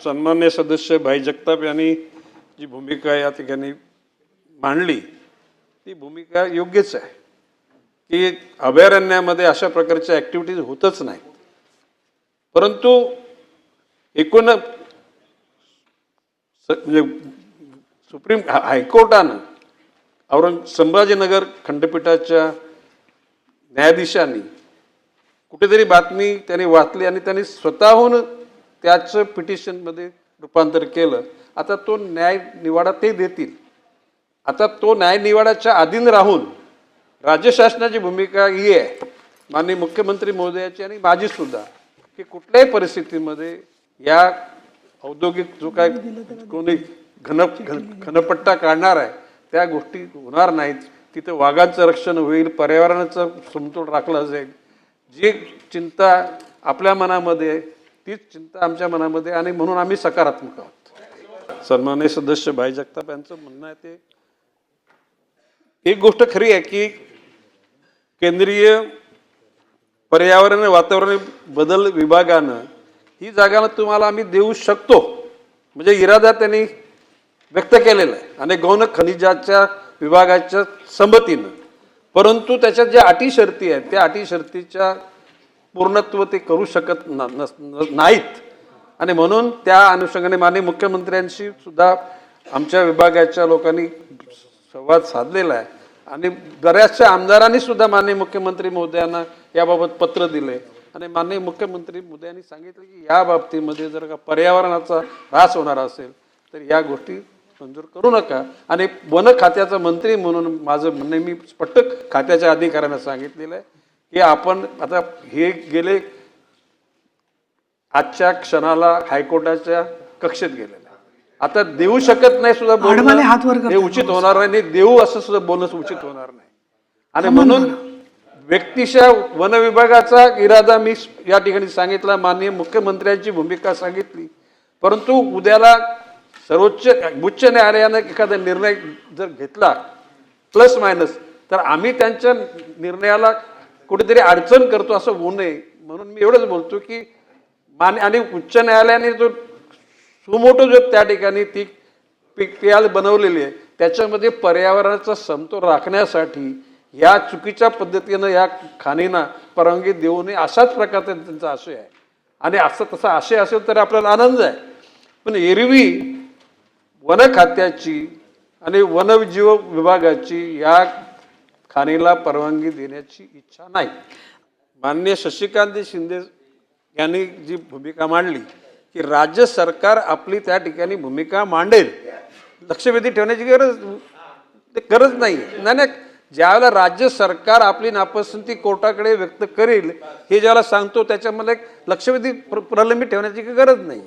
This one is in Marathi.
सन्मान्य सदस्य भाई जगताप यांनी जी भूमिका या ठिकाणी मांडली ती भूमिका योग्यच आहे की अभयारण्यामध्ये अशा प्रकारच्या ॲक्टिव्हिटीज होतच नाहीत. परंतु एकूण म्हणजे सुप्रीम हायकोर्टानं संभाजीनगर खंडपीठाच्या न्यायाधीशांनी कुठेतरी बातमी त्यांनी वाचली आणि त्यांनी स्वतःहून त्याचं पिटिशनमध्ये रूपांतर केलं. आता तो न्याय निवाडा ते देतील. आता तो न्याय निवाड्याच्या अधीन राहून राज्य शासनाची भूमिका ही आहे माननीय मुख्यमंत्री महोदयाची आणि माझी सुद्धा की कुठल्याही परिस्थितीमध्ये या औद्योगिक जो काय कोणी घनपट्टा काढणार आहे त्या गोष्टी होणार नाहीत. तिथं वाघांचं रक्षण होईल, पर्यावरणाचा समतोल राखला जाईल. जी चिंता आपल्या मनामध्ये तीच चिंता आमच्या मनामध्ये आणि म्हणून आम्ही सकारात्मक आहोत. सन्माननीय सदस्य भाई जगताप यांचं म्हणणं आहे ते एक गोष्ट खरी आहे की केंद्रीय पर्यावरण आणि वातावरण बदल विभागानं ही जागा तुम्हाला आम्ही देऊ शकतो म्हणजे इरादा त्यांनी व्यक्त केलेला आहे आणि गौण खनिजाच्या विभागाच्या संमतीनं. परंतु त्याच्यात ज्या अटी शर्ती आहेत त्या अटी शर्तीच्या पूर्णत्व ते करू शकत नाहीत आणि म्हणून त्या अनुषंगाने माननीय मुख्यमंत्र्यांशी सुद्धा आमच्या विभागाच्या लोकांनी संवाद साधलेला आहे आणि बऱ्याचशा आमदारांनी सुद्धा माननीय मुख्यमंत्री महोदयांना याबाबत पत्र दिले आणि माननीय मुख्यमंत्री महोदयांनी सांगितलं की या बाबतीमध्ये जर का पर्यावरणाचा ऱ्हास होणार असेल तर या गोष्टी मंजूर करू नका. आणि वन खात्याचा मंत्री म्हणून माझं म्हणणं मी स्पष्ट खात्याच्या अधिकाऱ्यांना सांगितलेलं आहे की आपण आता हे गेले आजच्या क्षणाला हायकोर्टाच्या कक्षेत गेलेलं आहे. आता देऊ शकत नाही सुद्धा बोलणं हे उचित होणार नाही. देऊ असं सुद्धा बोलणं उचित होणार नाही आणि म्हणून व्यक्तिशः वन विभागाचा इरादा मी या ठिकाणी सांगितला, माननीय मुख्यमंत्र्यांची भूमिका सांगितली. परंतु उद्याला उच्च न्यायालयानं एखादा निर्णय जर घेतला प्लस मायनस तर आम्ही त्यांच्या निर्णयाला कुठेतरी अडचण करतो असं होऊ नये म्हणून मी एवढंच बोलतो की आणि उच्च न्यायालयाने जो सुमोटो जो त्या ठिकाणी ती PL बनवलेली आहे त्याच्यामध्ये पर्यावरणाचा समतोल राखण्यासाठी या चुकीच्या पद्धतीनं या खाणींना परवानगी देऊ नये अशाच प्रकारचा त्यांचा आशय आहे. आणि असं तसा आशय असेल तर आपल्याला आनंद आहे. पण एरवी वन खात्याची आणि वनजीव विभागाची या खाणीला परवानगी देण्याची इच्छा नाही. माननीय शशिकांत शिंदे यांनी जी भूमिका मांडली की राज्य सरकार आपली त्या ठिकाणी भूमिका मांडेल, लक्षवेधी ठेवण्याची गरज नाही. नाही ज्यावेळेला राज्य सरकार आपली नापसंती कोर्टाकडे व्यक्त करेल हे ज्याला सांगतो त्याच्यामध्ये लक्षवेधी प्रलंबित ठेवण्याची गरज नाही.